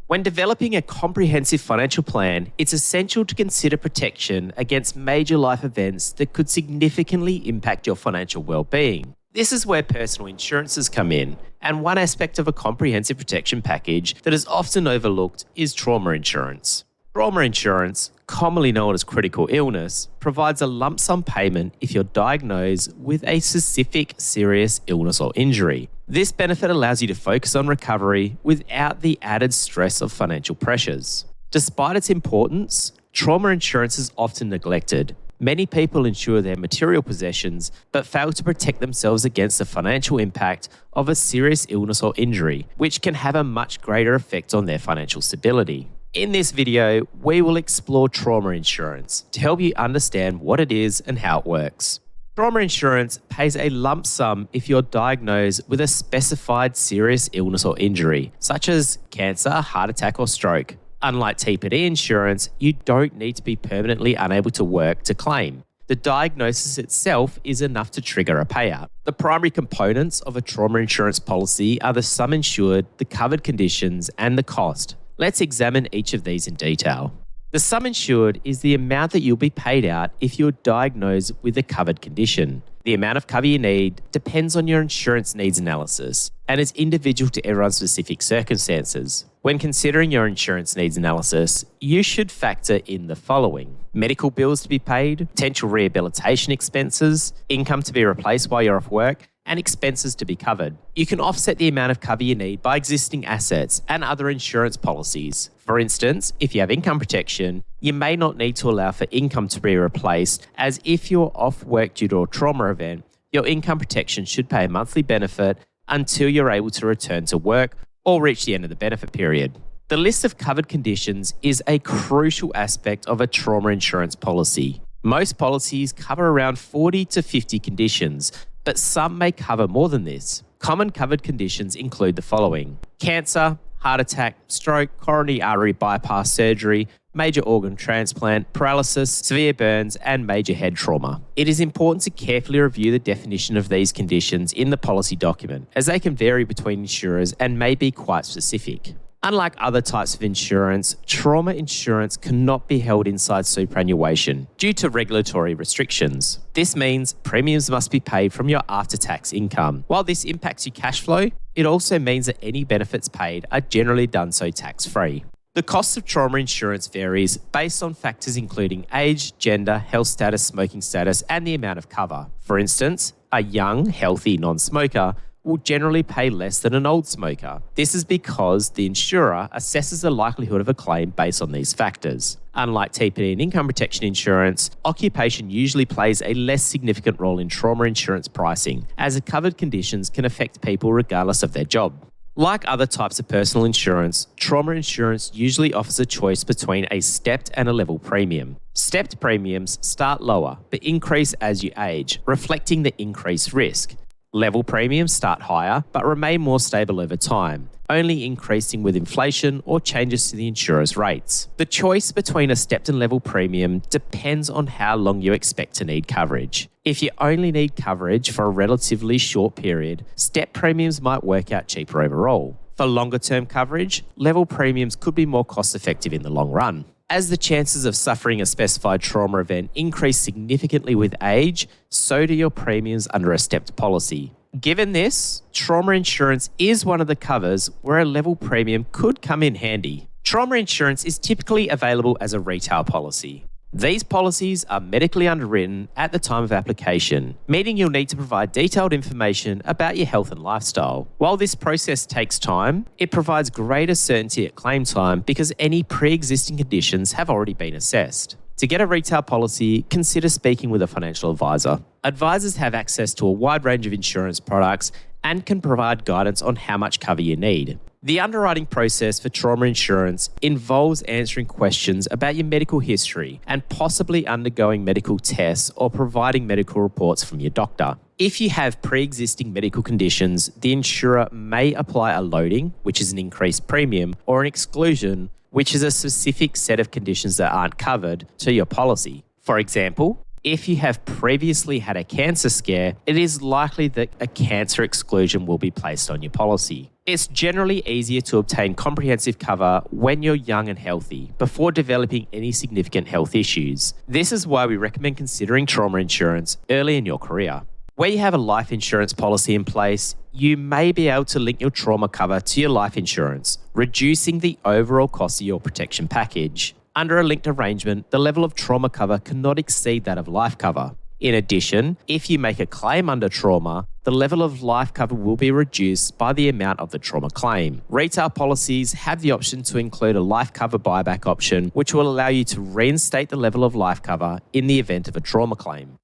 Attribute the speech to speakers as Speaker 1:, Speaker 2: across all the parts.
Speaker 1: When developing a comprehensive financial plan, it's essential to consider protection against major life events that could significantly impact your financial well-being. This is where personal insurances come in, and one aspect of a comprehensive protection package that is often overlooked is trauma insurance. Trauma insurance, commonly known as critical illness, provides a lump sum payment if you're diagnosed with a specific serious illness or injury. This benefit allows you to focus on recovery without the added stress of financial pressures. Despite its importance, trauma insurance is often neglected. Many people insure their material possessions but fail to protect themselves against the financial impact of a serious illness or injury, which can have a much greater effect on their financial stability. In this video, we will explore trauma insurance to help you understand what it is and how it works. Trauma insurance pays a lump sum if you're diagnosed with a specified serious illness or injury, such as cancer, heart attack, or stroke. Unlike TPD insurance, you don't need to be permanently unable to work to claim. The diagnosis itself is enough to trigger a payout. The primary components of a trauma insurance policy are the sum insured, the covered conditions, and the cost. Let's examine each of these in detail. The sum insured is the amount that you'll be paid out if you're diagnosed with a covered condition. The amount of cover you need depends on your insurance needs analysis and is individual to everyone's specific circumstances. When considering your insurance needs analysis, you should factor in the following: medical bills to be paid, potential rehabilitation expenses, income to be replaced while you're off work, and expenses to be covered. You can offset the amount of cover you need by existing assets and other insurance policies. For instance, if you have income protection, you may not need to allow for income to be replaced, as if you're off work due to a trauma event, your income protection should pay a monthly benefit until you're able to return to work or reach the end of the benefit period. The list of covered conditions is a crucial aspect of a trauma insurance policy. Most policies cover around 40 to 50 conditions, but some may cover more than this. Common covered conditions include the following: cancer, heart attack, stroke, coronary artery bypass surgery, major organ transplant, paralysis, severe burns, and major head trauma. It is important to carefully review the definition of these conditions in the policy document, as they can vary between insurers and may be quite specific. Unlike other types of insurance, trauma insurance cannot be held inside superannuation due to regulatory restrictions. This means premiums must be paid from your after-tax income. While this impacts your cash flow, it also means that any benefits paid are generally done so tax-free. The cost of trauma insurance varies based on factors including age, gender, health status, smoking status, and the amount of cover. For instance, a young, healthy non-smoker will generally pay less than an old smoker. This is because the insurer assesses the likelihood of a claim based on these factors. Unlike TPD and income protection insurance, occupation usually plays a less significant role in trauma insurance pricing, as the covered conditions can affect people regardless of their job. Like other types of personal insurance, trauma insurance usually offers a choice between a stepped and a level premium. Stepped premiums start lower but increase as you age, reflecting the increased risk. Level premiums start higher but remain more stable over time, only increasing with inflation or changes to the insurer's rates. The choice between a stepped and level premium depends on how long you expect to need coverage. If you only need coverage for a relatively short period, step premiums might work out cheaper overall. For longer term coverage, level premiums could be more cost effective in the long run. As the chances of suffering a specified trauma event increase significantly with age, so do your premiums under a stepped policy. Given this, trauma insurance is one of the covers where a level premium could come in handy. Trauma insurance is typically available as a retail policy. These policies are medically underwritten at the time of application, meaning you'll need to provide detailed information about your health and lifestyle. While this process takes time, it provides greater certainty at claim time because any pre-existing conditions have already been assessed. To get a retail policy, consider speaking with a financial advisor. Advisors have access to a wide range of insurance products and can provide guidance on how much cover you need. The underwriting process for trauma insurance involves answering questions about your medical history and possibly undergoing medical tests or providing medical reports from your doctor. If you have pre-existing medical conditions, the insurer may apply a loading, which is an increased premium, or an exclusion, which is a specific set of conditions that aren't covered, to your policy. For example, if you have previously had a cancer scare, it is likely that a cancer exclusion will be placed on your policy. It's generally easier to obtain comprehensive cover when you're young and healthy, before developing any significant health issues. This is why we recommend considering trauma insurance early in your career. Where you have a life insurance policy in place, you may be able to link your trauma cover to your life insurance, reducing the overall cost of your protection package. Under a linked arrangement, the level of trauma cover cannot exceed that of life cover. In addition, if you make a claim under trauma, the level of life cover will be reduced by the amount of the trauma claim. Retail policies have the option to include a life cover buyback option, which will allow you to reinstate the level of life cover in the event of a trauma claim.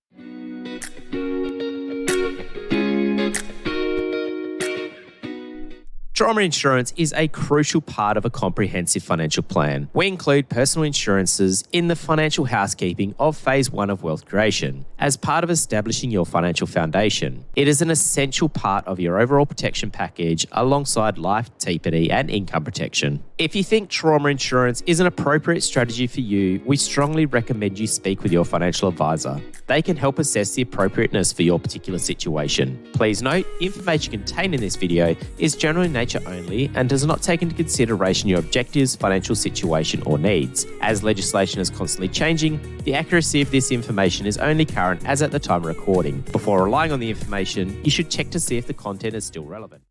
Speaker 1: Trauma insurance is a crucial part of a comprehensive financial plan. We include personal insurances in the financial housekeeping of phase 1 of wealth creation as part of establishing your financial foundation. It is an essential part of your overall protection package alongside life, TPD, and income protection. If you think trauma insurance is an appropriate strategy for you, we strongly recommend you speak with your financial advisor. They can help assess the appropriateness for your particular situation. Please note, information contained in this video is general in nature only and does not take into consideration your objectives, financial situation, or needs. As legislation is constantly changing, the accuracy of this information is only current as at the time of recording. Before relying on the information, you should check to see if the content is still relevant.